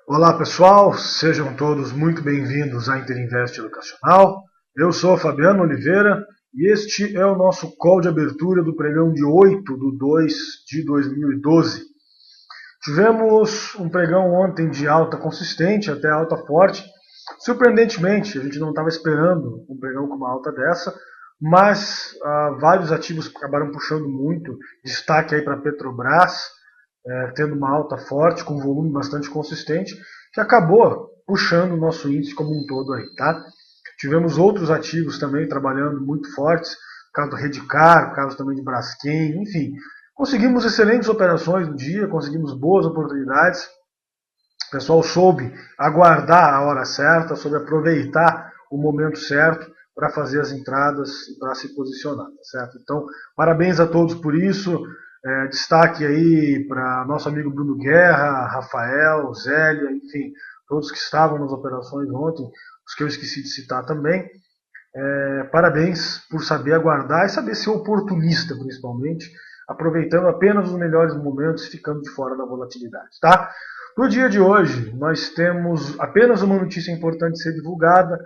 Olá pessoal, sejam todos muito bem-vindos à Interinvest Educacional. Eu sou Fabiano Oliveira e este é o nosso call de abertura do pregão de 8/2 de 2012. Tivemos um pregão ontem de alta consistente, até alta forte. Surpreendentemente, a gente não estava esperando um pregão com uma alta dessa, mas vários ativos acabaram puxando muito. Destaque aí para a Petrobras, tendo uma alta forte, com volume bastante consistente, que acabou puxando o nosso índice como um todo aí, tá? Tivemos outros ativos também trabalhando muito fortes, o caso do Redcar, o caso também de Braskem, enfim. Conseguimos excelentes operações no dia, conseguimos boas oportunidades. O pessoal soube aguardar a hora certa, soube aproveitar o momento certo para fazer as entradas e para se posicionar, tá certo? Então, parabéns a todos por isso. Destaque aí para nosso amigo Bruno Guerra, Rafael, Zélia, enfim, todos que estavam nas operações ontem, os que eu esqueci de citar também. Parabéns por saber aguardar e saber ser oportunista, principalmente, aproveitando apenas os melhores momentos e ficando de fora da volatilidade, tá? No dia de hoje, nós temos apenas uma notícia importante a ser divulgada,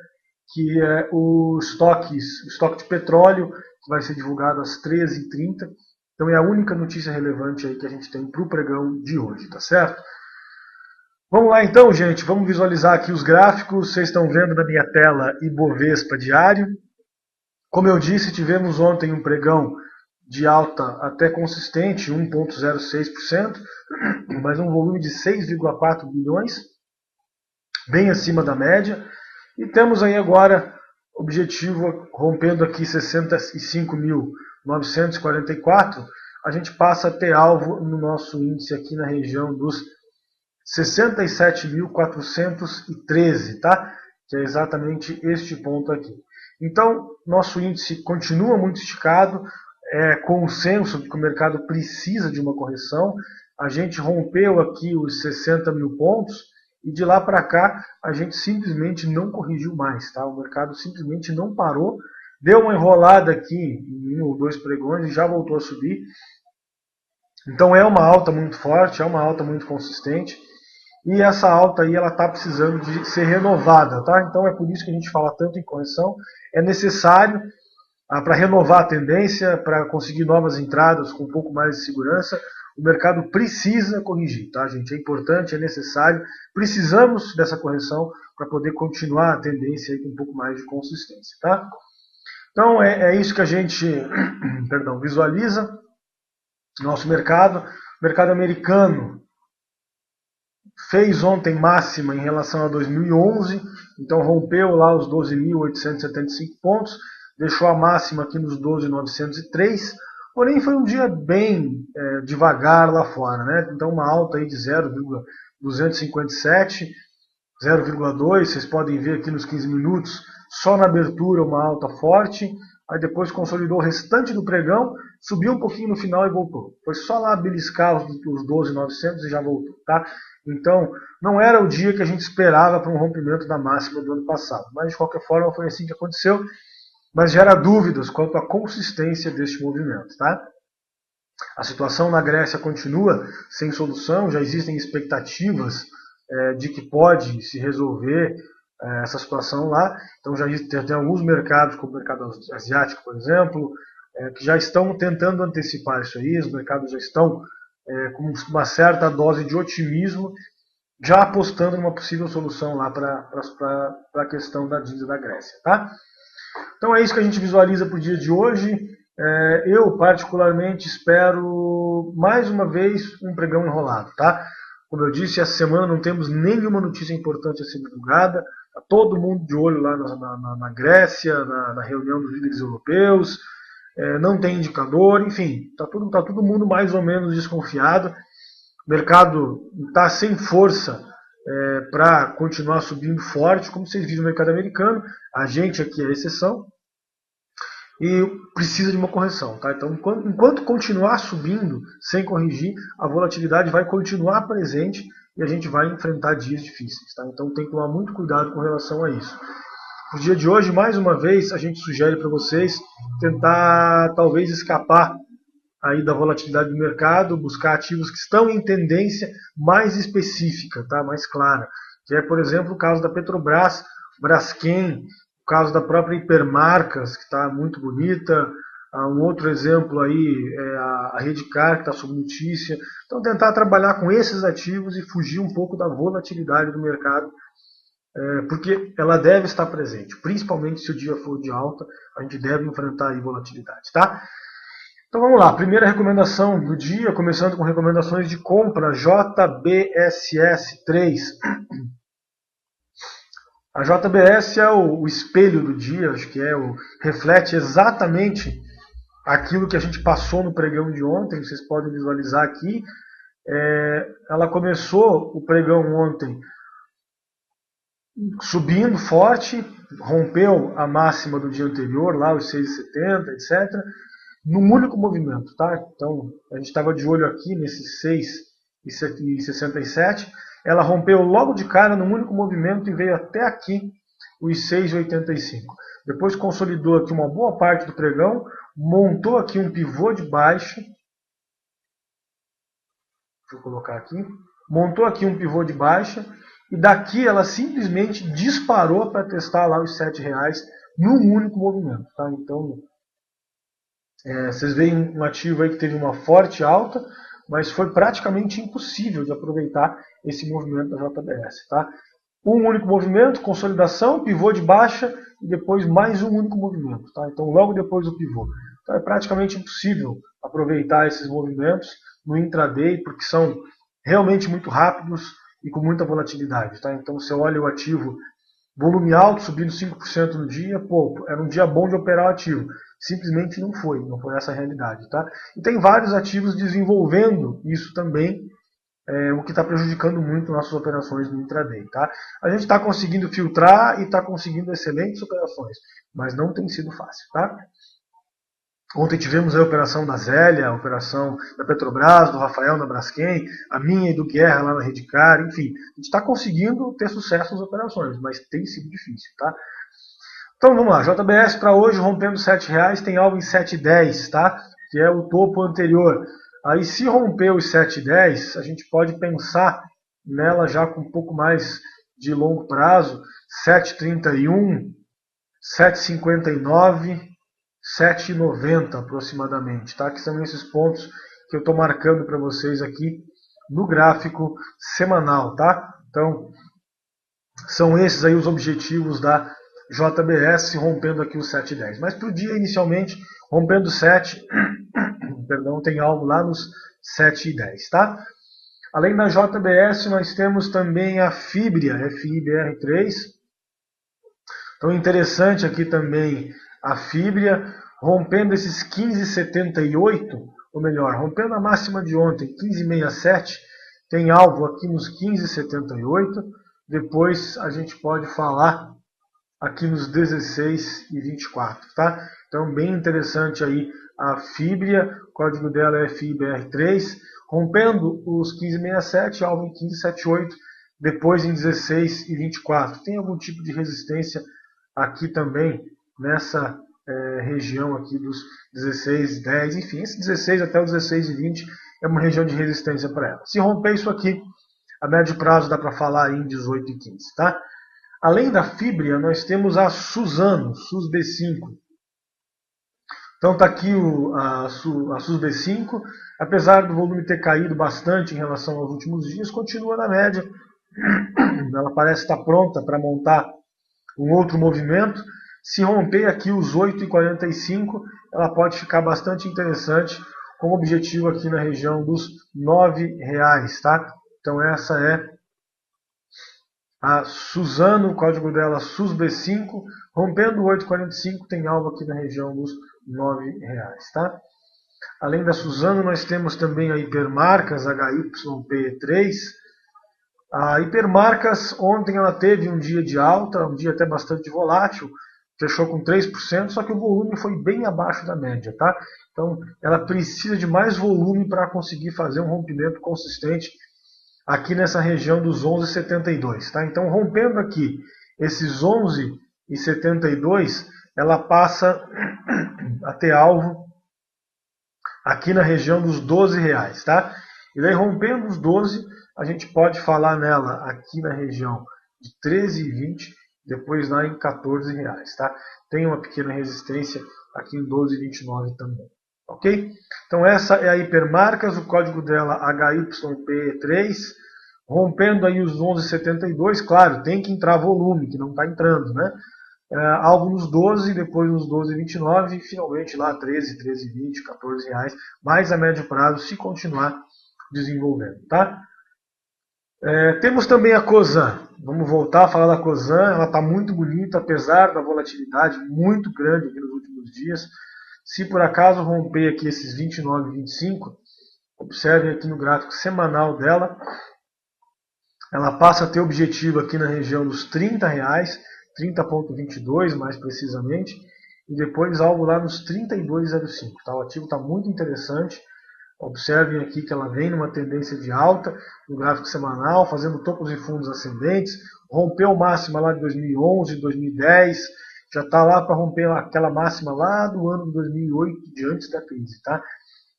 que é o estoque de petróleo, que vai ser divulgado às 13h30. Então é a única notícia relevante aí que a gente tem para o pregão de hoje, tá certo? Vamos lá então, gente, vamos visualizar aqui os gráficos. Vocês estão vendo na minha tela Ibovespa diário. Como eu disse, tivemos ontem um pregão de alta até consistente, 1,06%, mas um volume de 6,4 bilhões, bem acima da média. E temos aí agora objetivo rompendo aqui 65.944, a gente passa a ter alvo no nosso índice aqui na região dos 67.413, tá? Que é exatamente este ponto aqui. Então, nosso índice continua muito esticado, é consenso de que o mercado precisa de uma correção. A gente rompeu aqui os 60 mil pontos e de lá para cá a gente simplesmente não corrigiu mais, tá? O mercado simplesmente não parou, deu uma enrolada aqui em um ou dois pregões e já voltou a subir. Então é uma alta muito forte, é uma alta muito consistente. E essa alta aí ela está precisando de ser renovada, tá? Então é por isso que a gente fala tanto em correção. É necessário para renovar a tendência, para conseguir novas entradas com um pouco mais de segurança, o mercado precisa corrigir, tá, gente? É importante, é necessário. Precisamos dessa correção para poder continuar a tendência aí com um pouco mais de consistência, tá? Então é isso que a gente visualiza. Nosso mercado americano fez ontem máxima em relação a 2011, então rompeu lá os 12.875 pontos, deixou a máxima aqui nos 12.903, porém foi um dia bem devagar lá fora, né? Então uma alta aí de 0,257, 0,2, vocês podem ver aqui nos 15 minutos, só na abertura uma alta forte, aí depois consolidou o restante do pregão, subiu um pouquinho no final e voltou. Foi só lá beliscar os 12.900 e já voltou, tá? Então, não era o dia que a gente esperava para um rompimento da máxima do ano passado, mas de qualquer forma foi assim que aconteceu, mas gera dúvidas quanto à consistência deste movimento, tá? A situação na Grécia continua sem solução, já existem expectativas de que pode se resolver essa situação lá. Então já tem alguns mercados, como o mercado asiático, por exemplo, que já estão tentando antecipar isso aí. Os mercados já estão com uma certa dose de otimismo, já apostando numa possível solução lá para a questão da dívida da Grécia, tá? Então é isso que a gente visualiza para o dia de hoje. Eu particularmente espero mais uma vez um pregão enrolado, tá? Como eu disse, essa semana não temos nenhuma notícia importante a ser divulgada. Está todo mundo de olho lá na Grécia, na reunião dos líderes europeus. Não tem indicador, enfim, está todo mundo mais ou menos desconfiado. O mercado está sem força para continuar subindo forte, como vocês viram no mercado americano. A gente aqui é a exceção. E precisa de uma correção, tá? Então, enquanto continuar subindo sem corrigir, a volatilidade vai continuar presente e a gente vai enfrentar dias difíceis, tá? Então tem que tomar muito cuidado com relação a isso. No dia de hoje, mais uma vez, a gente sugere para vocês tentar talvez escapar aí da volatilidade do mercado, buscar ativos que estão em tendência mais específica, tá? Mais clara, que é, por exemplo, o caso da Petrobras, Braskem, o caso da própria Hipermarcas, que está muito bonita. Um outro exemplo aí é a Redcar, que está sob notícia. Então, tentar trabalhar com esses ativos e fugir um pouco da volatilidade do mercado, porque ela deve estar presente, principalmente se o dia for de alta, a gente deve enfrentar aí volatilidade, tá? Então vamos lá, primeira recomendação do dia, começando com recomendações de compra, JBSS3. A JBS é o espelho do dia, acho que reflete exatamente aquilo que a gente passou no pregão de ontem, vocês podem visualizar aqui. Ela começou o pregão ontem subindo forte, rompeu a máxima do dia anterior, lá os 6,70, etc., num único movimento, tá? Então, a gente estava de olho aqui nesses 6,67, ela rompeu logo de cara num único movimento e veio até aqui os 6,85. Depois consolidou aqui uma boa parte do pregão, montou aqui um pivô de baixa. Deixa eu colocar aqui. Montou aqui um pivô de baixa e daqui ela simplesmente disparou para testar lá os R$7 num único movimento, tá? Então, vocês veem um ativo aí que teve uma forte alta, mas foi praticamente impossível de aproveitar esse movimento da JBS, tá? Um único movimento, consolidação, pivô de baixa e depois mais um único movimento, tá? Então, logo depois do pivô. Então, é praticamente impossível aproveitar esses movimentos no intraday, porque são realmente muito rápidos e com muita volatilidade, tá? Então, você olha o ativo, volume alto, subindo 5% no dia, pô, era um dia bom de operar o ativo. Simplesmente não foi essa a realidade, tá? E tem vários ativos desenvolvendo isso também, o que está prejudicando muito nossas operações no intraday, tá? A gente está conseguindo filtrar e está conseguindo excelentes operações, mas não tem sido fácil, tá? Ontem tivemos a operação da Zélia, a operação da Petrobras, do Rafael na Braskem, a minha e do Guerra lá na Redcar, enfim. A gente está conseguindo ter sucesso nas operações, mas tem sido difícil, tá? Então vamos lá, JBS para hoje rompendo R$7, tem alvo em 7,10, tá? Que é o topo anterior. Aí se romper os 7,10, a gente pode pensar nela já com um pouco mais de longo prazo, 7,31, 7,59, 7,90 aproximadamente, tá? Que são esses pontos que eu estou marcando para vocês aqui no gráfico semanal, tá? Então, são esses aí os objetivos da JBS, rompendo aqui o 7,10. Mas para o dia, inicialmente, rompendo 7, perdão, tem algo lá nos 7,10, tá? Além da JBS, nós temos também a Fibria, FIBR3. Então, interessante aqui também a Fibria, rompendo esses 15,78, ou melhor, rompendo a máxima de ontem, 15,67, tem alvo aqui nos 15,78. Depois a gente pode falar aqui nos 16,24, tá? Então, bem interessante aí a Fibria, o código dela é FIBR3, rompendo os 15,67, alvo em 15,78, depois em 16,24. Tem algum tipo de resistência aqui também, nessa região aqui dos 16,10, enfim, esse 16 até os 16,20 é uma região de resistência para ela. Se romper isso aqui, a médio prazo dá para falar em 18,15, tá? Além da Fibria, nós temos a Suzano, SUSB5. Então está aqui a SUSB5, apesar do volume ter caído bastante em relação aos últimos dias, continua na média. Ela parece estar pronta para montar um outro movimento. Se romper aqui os 8,45, ela pode ficar bastante interessante, com objetivo aqui na região dos R$9, tá? Então essa é a Suzano, o código dela SUSB5, rompendo 8,45, tem alvo aqui na região dos R$9, tá? Além da Suzano, nós temos também a Hipermarcas, HYP3. A Hipermarcas, ontem ela teve um dia de alta, um dia até bastante volátil, fechou com 3%, só que o volume foi bem abaixo da média, tá? Então, ela precisa de mais volume para conseguir fazer um rompimento consistente aqui nessa região dos 11,72, tá? Então, rompendo aqui esses 11,72, ela passa a ter alvo aqui na região dos R$ 12, tá? E daí rompendo os 12, a gente pode falar nela aqui na região de 13,20, depois lá em R$ 14, tá? Tem uma pequena resistência aqui em 12,29 também, ok? Então essa é a Hipermarcas, o código dela HYPE3, rompendo aí os 11,72, claro, tem que entrar volume, que não está entrando, né? Algo nos 12, depois nos 12,29 e finalmente lá 13, 13,20, R$ 14, mais a médio prazo se continuar desenvolvendo, tá? Temos também a Cosan. Vamos voltar a falar da Cosan. Ela está muito bonita, apesar da volatilidade muito grande aqui nos últimos dias. Se por acaso romper aqui esses 29,25, observem aqui no gráfico semanal dela, ela passa a ter objetivo aqui na região dos R$ 30, 30,22 mais precisamente, e depois algo lá nos 32,05. Tá? O ativo está muito interessante. Observem aqui que ela vem numa tendência de alta no gráfico semanal, fazendo topos e fundos ascendentes, rompeu máxima lá de 2011, 2010, já está lá para romper aquela máxima lá do ano de 2008, de antes da crise. Tá?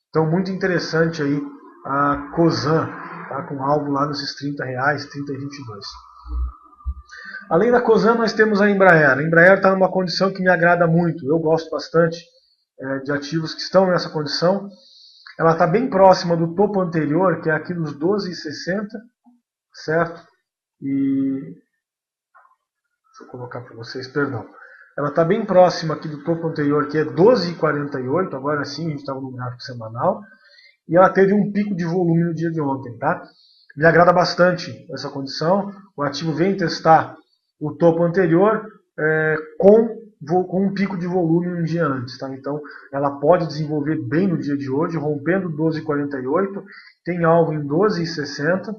Então, muito interessante aí a Cosan, tá? Com algo lá nesses R$ 30, 30,22. Além da Cosan, nós temos a Embraer. A Embraer está numa condição que me agrada muito. Eu gosto bastante de ativos que estão nessa condição. Ela está bem próxima do topo anterior, que é aqui nos 12,60, certo? E deixa eu colocar para vocês, perdão. Ela está bem próxima aqui do topo anterior, que é 12,48, agora sim, a gente estava no gráfico semanal. E ela teve um pico de volume no dia de ontem, tá? Me agrada bastante essa condição. O ativo vem testar o topo anterior com um pico de volume um dia antes. Tá? Então, ela pode desenvolver bem no dia de hoje, rompendo 12,48, tem alvo em 12,60,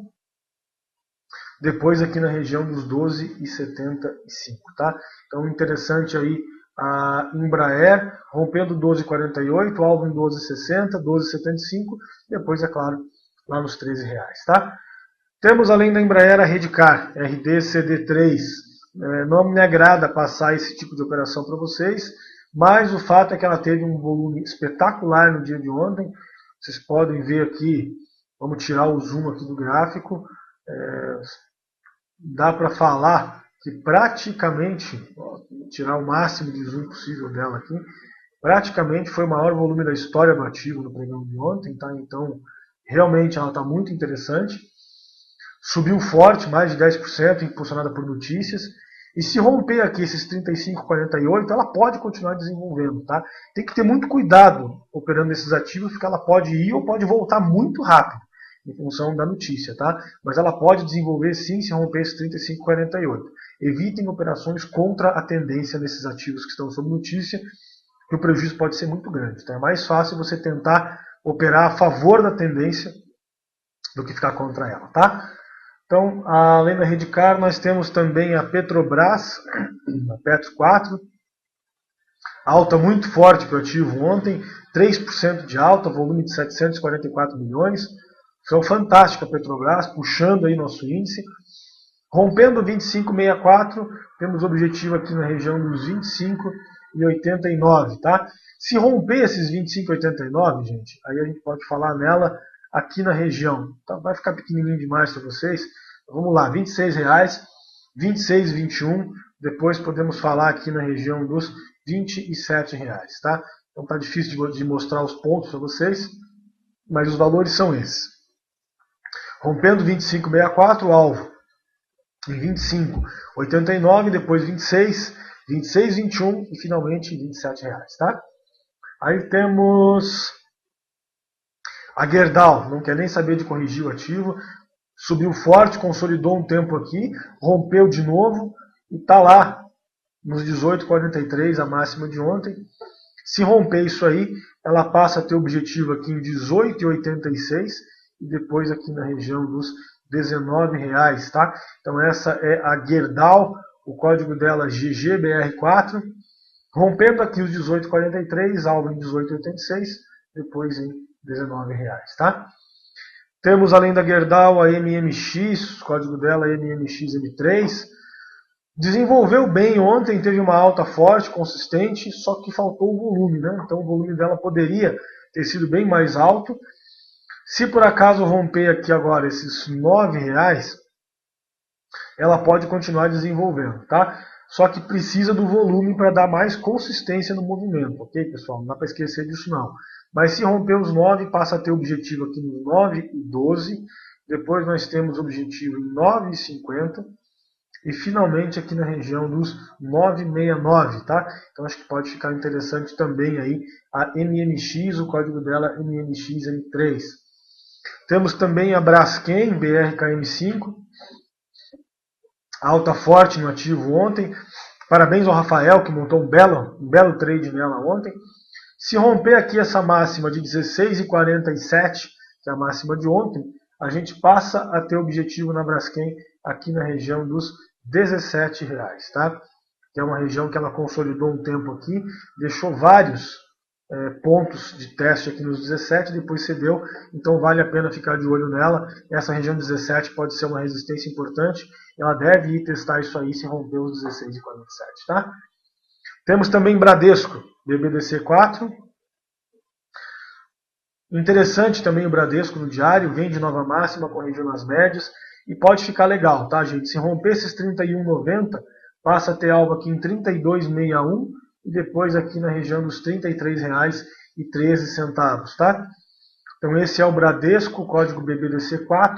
depois aqui na região dos 12,75. Tá? Então, interessante aí a Embraer, rompendo 12,48, alvo em 12,60, 12,75, depois, é claro, lá nos R$ 13. Tá? Temos, além da Embraer, a Redcar, RDCD3. Não me agrada passar esse tipo de operação para vocês, mas o fato é que ela teve um volume espetacular no dia de ontem. Vocês podem ver aqui, vamos tirar o zoom aqui do gráfico, dá para falar que praticamente, vou tirar o máximo de zoom possível dela aqui, praticamente foi o maior volume da história do ativo no pregão de ontem, tá? Então realmente ela está muito interessante. Subiu forte, mais de 10%, impulsionada por notícias. E se romper aqui esses 35,48, ela pode continuar desenvolvendo. Tá? Tem que ter muito cuidado operando esses ativos, porque ela pode ir ou pode voltar muito rápido, em função da notícia. Tá? Mas ela pode desenvolver sim se romper esses 35,48. Evitem operações contra a tendência desses ativos que estão sob notícia, que o prejuízo pode ser muito grande. Tá? É mais fácil você tentar operar a favor da tendência do que ficar contra ela. Tá? Então, além da Redcar, nós temos também a Petrobras, a Petro 4, alta muito forte para o ativo ontem, 3% de alta, volume de 744 milhões. Foi fantástica a Petrobras, puxando aí nosso índice. Rompendo 25,64, temos objetivo aqui na região dos 25,89, tá? Se romper esses 25,89, gente, aí a gente pode falar nela aqui na região. Tá? Vai ficar pequenininho demais para vocês. Vamos lá, R$ 26,00, 26,21. Depois podemos falar aqui na região dos R$ 27,00. Tá? Então tá difícil de mostrar os pontos para vocês, mas os valores são esses. Rompendo 25,64, alvo em 25,89, depois 26, 26,21 e finalmente R$ 27,00. Tá? Aí temos a Gerdau, não quer nem saber de corrigir o ativo, subiu forte, consolidou um tempo aqui, rompeu de novo e está lá nos 18,43, a máxima de ontem. Se romper isso aí, ela passa a ter objetivo aqui em 18,86 e depois aqui na região dos R$19. Tá? Então essa é a Gerdau, o código dela GGBR4, rompendo aqui os 18,43, alvo em 18,86, depois em R$19. Tá? Temos, além da Gerdau, a MMX, o código dela é MMXM3. Desenvolveu bem ontem, teve uma alta forte, consistente, só que faltou o volume. Né? Então o volume dela poderia ter sido bem mais alto. Se por acaso romper aqui agora esses R$9, ela pode continuar desenvolvendo, tá? Só que precisa do volume para dar mais consistência no movimento, ok, pessoal? Não dá para esquecer disso não. Mas se romper os 9, passa a ter objetivo aqui nos 9,12. Depois nós temos objetivo em 9,50. E finalmente aqui na região dos 9,69, tá? Então acho que pode ficar interessante também aí a MMX, o código dela é MMXM3. Temos também a Braskem, BRKM5, alta forte no ativo ontem. Parabéns ao Rafael, que montou um belo trade nela ontem. Se romper aqui essa máxima de 16,47, que é a máxima de ontem, a gente passa a ter objetivo na Braskem aqui na região dos R$17, tá? Que é uma região que ela consolidou um tempo aqui, deixou vários pontos de teste aqui nos 17, depois cedeu, então vale a pena ficar de olho nela. Essa região 17 pode ser uma resistência importante, ela deve ir testar isso aí se romper os 16,47, tá? Temos também Bradesco, BBDC4. Interessante também o Bradesco no diário, vem de nova máxima, corrigiu nas médias, e pode ficar legal, tá, gente? Se romper esses 31,90, passa a ter alvo aqui em 32,61 e depois aqui na região dos R$33,13, tá? Então esse é o Bradesco, código BBDC4,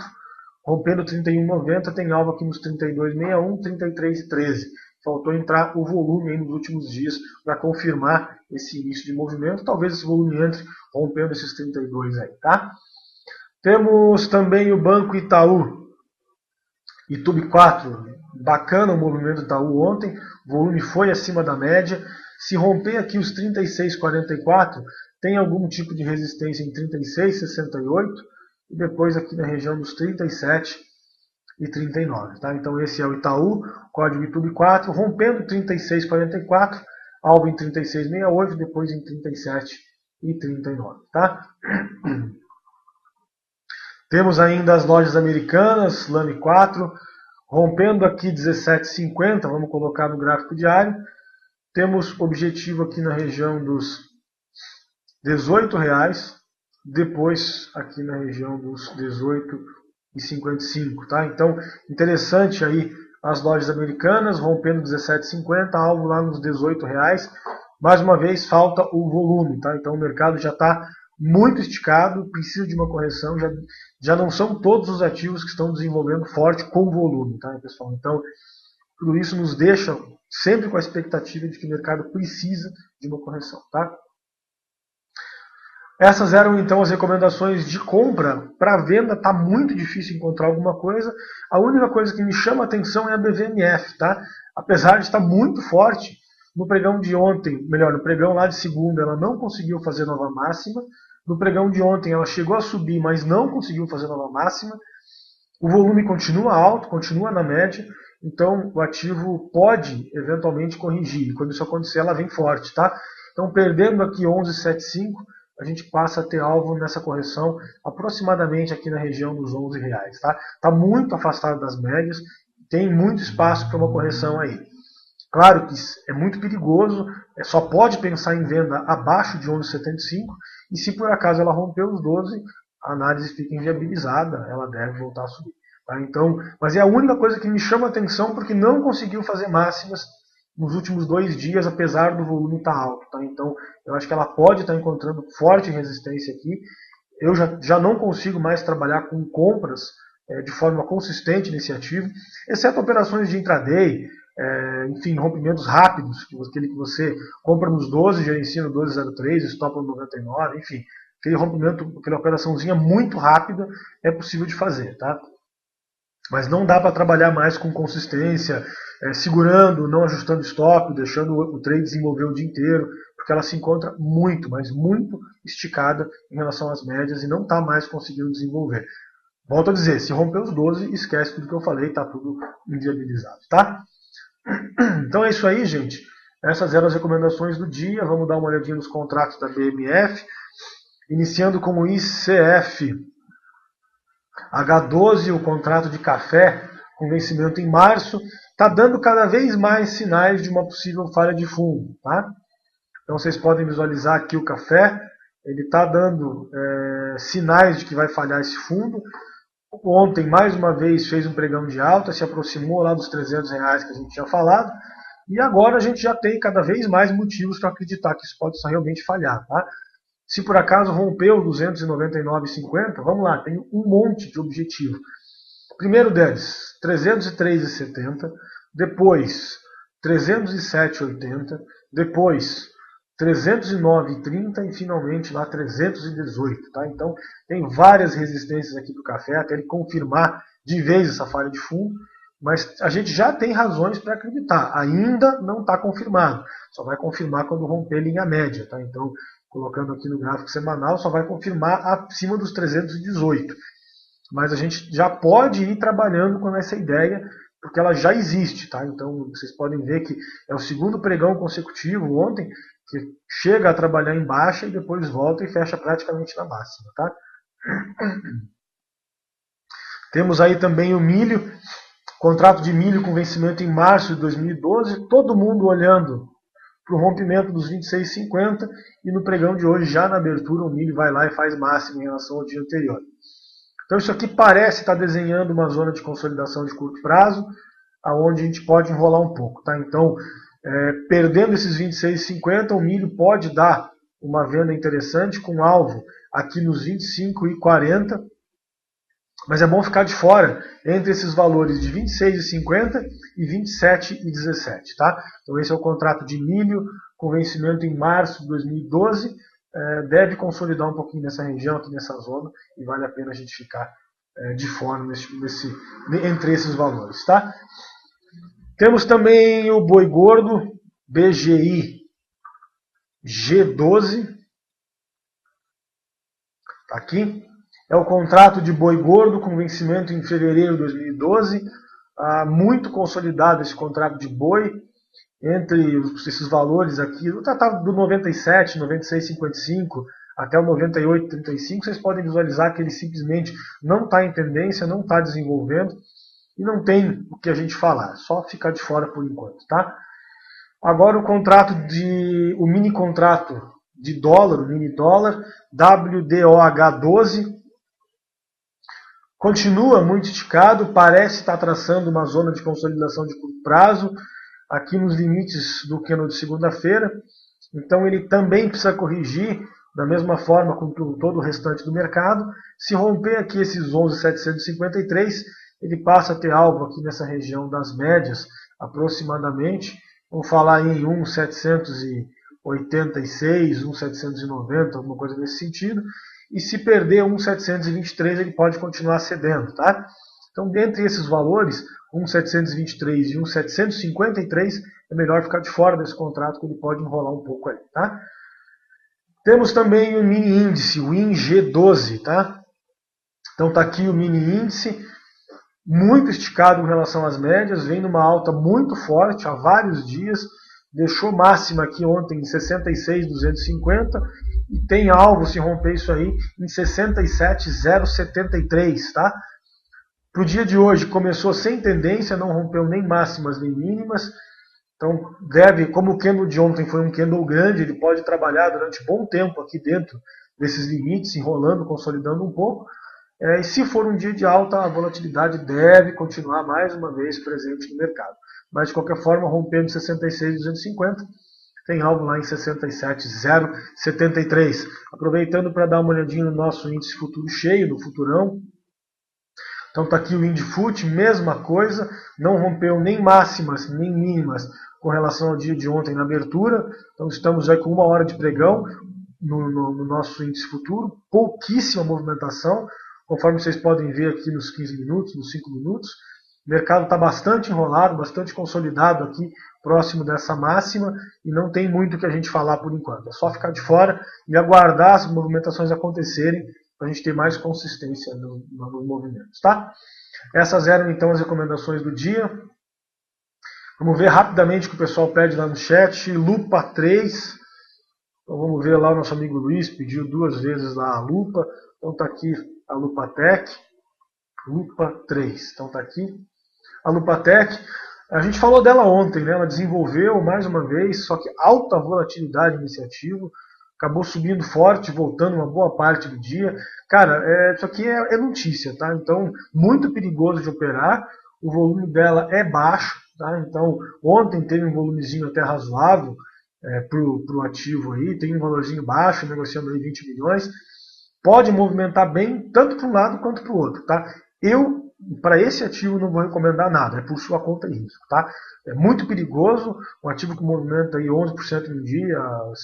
rompendo 31,90, tem alvo aqui nos 32,61, 33,13. Faltou entrar o volume aí nos últimos dias para confirmar esse início de movimento. Talvez esse volume entre rompendo esses 32 aí, tá? Temos também o Banco Itaú, Itub 4, bacana o movimento do Itaú ontem, o volume foi acima da média. Se romper aqui os 36,44, tem algum tipo de resistência em 36,68 e depois aqui na região dos 37,39. Tá? Então esse é o Itaú, código Itub 4, rompendo 36,44, alvo em 36,68, depois em 37,39. Tá? Temos ainda as lojas americanas, Lame 4, rompendo aqui 17,50, vamos colocar no gráfico diário. Temos objetivo aqui na região dos R$18, depois aqui na região dos 18,55, tá? Então, interessante aí as lojas americanas, rompendo 17,50, alvo lá nos R$18. Mais uma vez, falta o volume, tá? Então, o mercado já está muito esticado, precisa de uma correção, já não são todos os ativos que estão desenvolvendo forte com volume, tá, pessoal? Então, tudo isso nos deixa sempre com a expectativa de que o mercado precisa de uma correção, tá? Essas eram então as recomendações de compra. Para venda está muito difícil encontrar alguma coisa. A única coisa que me chama a atenção é a BVMF, tá? Apesar de estar muito forte, no pregão de ontem, melhor, no pregão lá de segunda, ela não conseguiu fazer nova máxima. No pregão de ontem ela chegou a subir, mas não conseguiu fazer nova máxima. O volume continua alto, continua na média. Então o ativo pode eventualmente corrigir. E quando isso acontecer, ela vem forte, tá? Então perdendo aqui 11,75, a gente passa a ter alvo nessa correção aproximadamente aqui na região dos R$11, tá? Está muito afastado das médias, tem muito espaço para uma correção aí. Claro que é muito perigoso, só pode pensar em venda abaixo de 11,75 e se por acaso ela romper os 12, a análise fica inviabilizada, ela deve voltar a subir. Tá? Então, mas é a única coisa que me chama a atenção porque não conseguiu fazer máximas nos últimos 2 dias, apesar do volume estar alto. Tá? Então, eu acho que ela pode estar encontrando forte resistência aqui. Eu já não consigo mais trabalhar com compras de forma consistente nesse ativo, exceto operações de intraday, enfim, rompimentos rápidos, aquele que você compra nos 12, gerencia no 12,03, estopa no 99, enfim, aquele rompimento, aquela operaçãozinha muito rápida é possível de fazer, tá? Mas não dá para trabalhar mais com consistência, segurando, não ajustando stop, deixando o trade desenvolver o dia inteiro, porque ela se encontra muito, mas muito esticada em relação às médias e não está mais conseguindo desenvolver. Volto a dizer, se romper os 12, esquece tudo que eu falei, está tudo inviabilizado, tá? Então é isso aí, gente. Essas eram as recomendações do dia. Vamos dar uma olhadinha nos contratos da BMF. Iniciando com o ICF H12, o contrato de café com vencimento em março, está dando cada vez mais sinais de uma possível falha de fundo. Tá? Então vocês podem visualizar aqui o café. ele está dando sinais de que vai falhar esse fundo. Ontem, mais uma vez, fez um pregão de alta, se aproximou lá dos R$ 300 que a gente tinha falado, e agora a gente já tem cada vez mais motivos para acreditar que isso pode realmente falhar. Tá? Se por acaso rompeu 299,50, vamos lá, tem um monte de objetivo. O primeiro deles, 303,70, depois 307,80, depois 309,30 e finalmente lá 318. Tá? Então tem várias resistências aqui para o café até ele confirmar de vez essa falha de fundo, mas a gente já tem razões para acreditar. Ainda não está confirmado, só vai confirmar quando romper linha média. Tá? Então, colocando aqui no gráfico semanal, só vai confirmar acima dos 318. Mas a gente já pode ir trabalhando com essa ideia, porque ela já existe. Tá? Então, vocês podem ver que é o segundo pregão consecutivo ontem, que chega a trabalhar em baixa e depois volta e fecha praticamente na máxima. Tá? Temos aí também o milho, contrato de milho com vencimento em março de 2012, todo mundo olhando para o rompimento dos 26,50 e no pregão de hoje, já na abertura, o milho vai lá e faz máximo em relação ao dia anterior. Então isso aqui parece estar desenhando uma zona de consolidação de curto prazo, aonde a gente pode enrolar um pouco. Tá? Então, perdendo esses 26,50, o milho pode dar uma venda interessante com alvo aqui nos 25,40, mas é bom ficar de fora entre esses valores de 26,50 e 27,17. Tá? Então esse é o contrato de milho com vencimento em março de 2012. Deve consolidar um pouquinho nessa região, aqui nessa zona, e vale a pena a gente ficar de fora entre esses valores. Tá? Temos também o boi gordo, BGI G12. Tá aqui. É o contrato de boi gordo com vencimento em fevereiro de 2012. Muito consolidado esse contrato de boi entre esses valores aqui. Do 97, 96,55 até o 98,35. Vocês podem visualizar que ele simplesmente não está em tendência, não está desenvolvendo e não tem o que a gente falar. Só ficar de fora por enquanto. Tá? Agora o mini contrato de dólar, o mini dólar, WDOH12. Continua muito esticado, parece estar traçando uma zona de consolidação de curto prazo, aqui nos limites do candle de segunda-feira. Então ele também precisa corrigir, da mesma forma com todo o restante do mercado. Se romper aqui esses 11.753, ele passa a ter alvo aqui nessa região das médias, aproximadamente. Vamos falar em 1.786, 1.790, alguma coisa nesse sentido. E se perder 1.723, ele pode continuar cedendo. Tá? Então, dentre esses valores, 1.723 e 1.753, é melhor ficar de fora desse contrato, que ele pode enrolar um pouco aí. Tá? Temos também o mini índice, o ING12. Tá? Então, está aqui o mini índice, muito esticado em relação às médias, vem numa alta muito forte há vários dias, deixou máxima aqui ontem em 66.250 e tem alvo, se romper isso aí, em 67.073. Tá? Para o dia de hoje começou sem tendência, não rompeu nem máximas nem mínimas. Então como o candle de ontem foi um candle grande, ele pode trabalhar durante bom tempo aqui dentro desses limites, enrolando, consolidando um pouco. E se for um dia de alta, a volatilidade deve continuar mais uma vez presente no mercado. Mas de qualquer forma, rompendo 66.250, tem algo lá em 67.073. Aproveitando para dar uma olhadinha no nosso índice futuro cheio, no futurão. Então está aqui o Indifut, mesma coisa, não rompeu nem máximas nem mínimas com relação ao dia de ontem na abertura. Então estamos já com 1 hora de pregão no nosso índice futuro, pouquíssima movimentação, conforme vocês podem ver aqui nos 15 minutos, nos 5 minutos. O mercado está bastante enrolado, bastante consolidado aqui, próximo dessa máxima, e não tem muito o que a gente falar por enquanto. É só ficar de fora e aguardar as movimentações acontecerem, para a gente ter mais consistência nos movimentos. Tá? Essas eram então as recomendações do dia. Vamos ver rapidamente o que o pessoal pede lá no chat. Lupa 3. Então vamos ver lá, o nosso amigo Luiz pediu 2 vezes lá a lupa. Então está aqui a Lupatec. Lupa 3. Então está aqui a Lupatec. A gente falou dela ontem, né? Ela desenvolveu mais uma vez, só que alta volatilidade iniciativa. acabou subindo forte, voltando uma boa parte do dia. Cara, isso aqui é notícia, tá? Então, muito perigoso de operar. O volume dela é baixo, tá? Então, ontem teve um volumezinho até razoável pro ativo aí, tem um valorzinho baixo, negociando aí 20 milhões. Pode movimentar bem, tanto para um lado quanto para o outro, tá? Eu, para esse ativo, não vou recomendar nada, é por sua conta e risco, tá? É muito perigoso, um ativo que movimenta aí 11% num dia,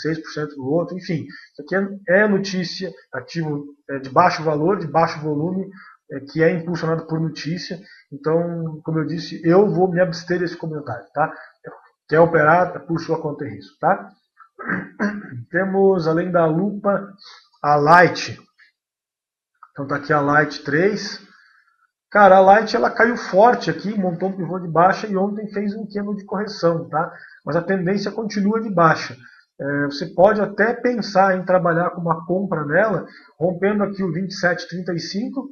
6% no outro, enfim. Isso aqui é notícia, ativo de baixo valor, de baixo volume, que é impulsionado por notícia. Então, como eu disse, eu vou me abster desse comentário, tá? Quer operar, é por sua conta e risco, tá? Temos, além da lupa, a Light. Então tá aqui a Light 3. Cara, a Light ela caiu forte aqui, montou um pivô de baixa e ontem fez um candle de correção, tá? Mas a tendência continua de baixa. Você pode até pensar em trabalhar com uma compra nela, rompendo aqui o 27,35,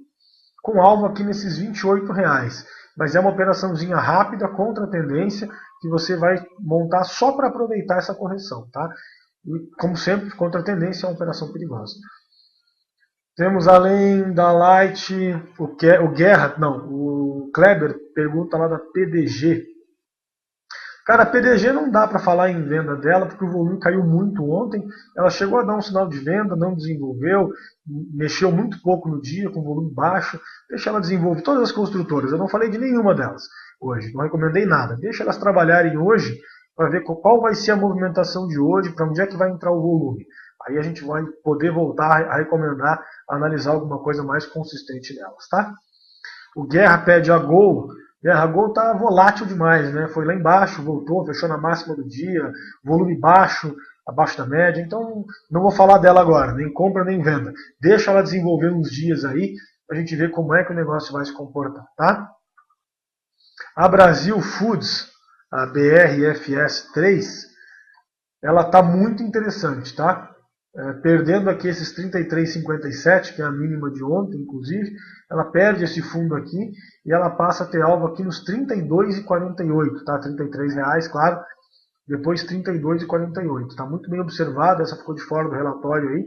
com alvo aqui nesses R$28. Mas é uma operaçãozinha rápida, contra a tendência, que você vai montar só para aproveitar essa correção, tá? E, como sempre, contra a tendência é uma operação perigosa. Temos além da Light, o Kleber pergunta lá da PDG. Cara, a PDG não dá para falar em venda dela, porque o volume caiu muito ontem. Ela chegou a dar um sinal de venda, não desenvolveu, mexeu muito pouco no dia, com volume baixo. Deixa ela desenvolver. Todas as construtoras, eu não falei de nenhuma delas hoje, não recomendei nada. Deixa elas trabalharem hoje, para ver qual vai ser a movimentação de hoje, para onde é que vai entrar o volume. Aí a gente vai poder voltar a recomendar, a analisar alguma coisa mais consistente nelas, tá? O Guerra pede a Gol. A Gol está volátil demais, né? Foi lá embaixo, voltou, fechou na máxima do dia, volume baixo, abaixo da média. Então não vou falar dela agora, nem compra nem venda. Deixa ela desenvolver uns dias aí, para a gente ver como é que o negócio vai se comportar, tá? A Brasil Foods, a BRFS3, ela está muito interessante, tá? Perdendo aqui esses 33,57, que é a mínima de ontem, inclusive, ela perde esse fundo aqui e ela passa a ter alvo aqui nos 32,48, tá? R$33, claro, depois 32,48. Está muito bem observado, essa ficou de fora do relatório aí,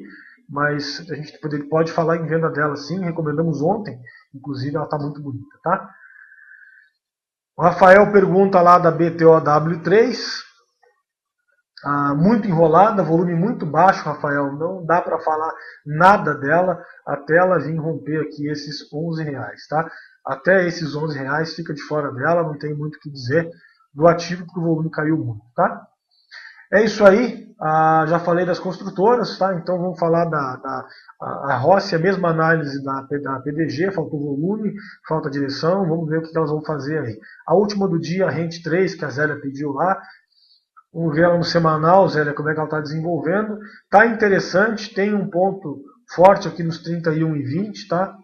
mas a gente pode falar em venda dela sim, recomendamos ontem, inclusive ela está muito bonita, tá? O Rafael pergunta lá da BTOW3, muito enrolada, volume muito baixo, Rafael, não dá para falar nada dela até ela vir romper aqui esses R$11, tá? Até esses R$11 fica de fora dela, não tem muito o que dizer do ativo porque o volume caiu muito, tá? É isso aí, já falei das construtoras, tá? Então vamos falar a Rossi, a mesma análise da PDG, faltou volume, falta direção, vamos ver o que elas vão fazer aí. A última do dia, a Rente 3, que a Zélia pediu lá, vamos ver ela no semanal, Zélia, como é que ela está desenvolvendo. Está interessante, tem um ponto forte aqui nos 31,20, tá?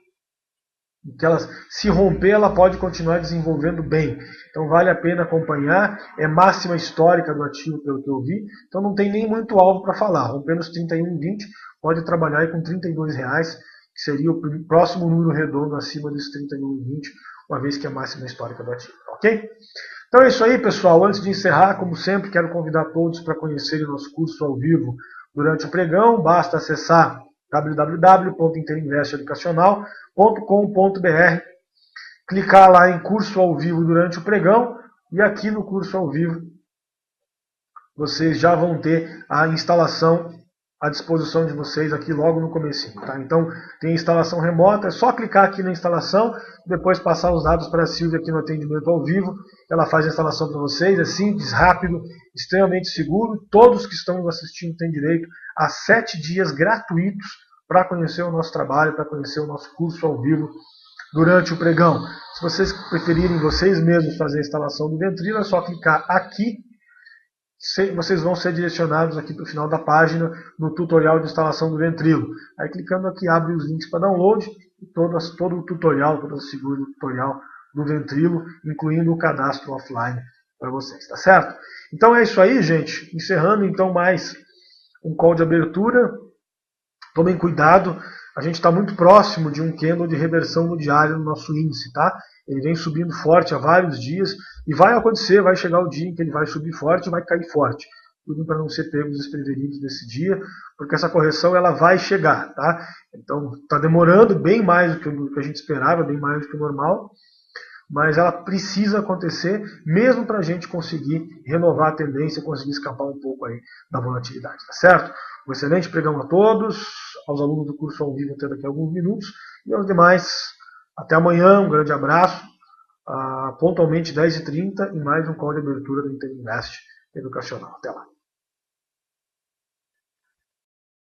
Que ela, se romper, ela pode continuar desenvolvendo bem. Então vale a pena acompanhar. É máxima histórica do ativo, pelo que eu vi. Então não tem nem muito alvo para falar. Rompendo os 31,20, pode trabalhar aí com R$32, que seria o próximo número redondo acima desses 31,20, uma vez que é a máxima histórica do ativo. Ok? Então é isso aí, pessoal. Antes de encerrar, como sempre, quero convidar todos para conhecerem o nosso curso ao vivo durante o pregão. Basta acessar www.interinvesteducacional.com.br, clicar lá em curso ao vivo durante o pregão e aqui no curso ao vivo vocês já vão ter a instalação à disposição de vocês aqui logo no comecinho, tá? Então tem instalação remota, é só clicar aqui na instalação, depois passar os dados para a Silvia aqui no atendimento ao vivo, ela faz a instalação para vocês, é simples, rápido, extremamente seguro. Todos que estão nos assistindo têm direito a 7 dias gratuitos para conhecer o nosso trabalho, para conhecer o nosso curso ao vivo durante o pregão. Se vocês preferirem vocês mesmos fazer a instalação do Ventrilo, é só clicar aqui. Vocês vão ser direcionados aqui para o final da página no tutorial de instalação do Ventrilo. Aí clicando aqui abre os links para download e todo o tutorial, todo o seguro tutorial do Ventrilo, incluindo o cadastro offline para vocês, tá certo? Então é isso aí, gente. Encerrando então mais um call de abertura. Tomem cuidado, a gente está muito próximo de um candle de reversão no diário no nosso índice, tá? Ele vem subindo forte há vários dias e vai acontecer, vai chegar o dia em que ele vai subir forte e vai cair forte. tudo para não ser pegos desprevenidos nesse dia, porque essa correção ela vai chegar, tá? Então está demorando bem mais do que a gente esperava, bem mais do que o normal, mas ela precisa acontecer mesmo para a gente conseguir renovar a tendência, conseguir escapar um pouco aí da volatilidade, tá certo? Um excelente pregão a todos, aos alunos do curso ao vivo até daqui a alguns minutos, e aos demais, até amanhã, um grande abraço, pontualmente 10h30 e mais um call de abertura do Inter Invest Educacional. Até lá.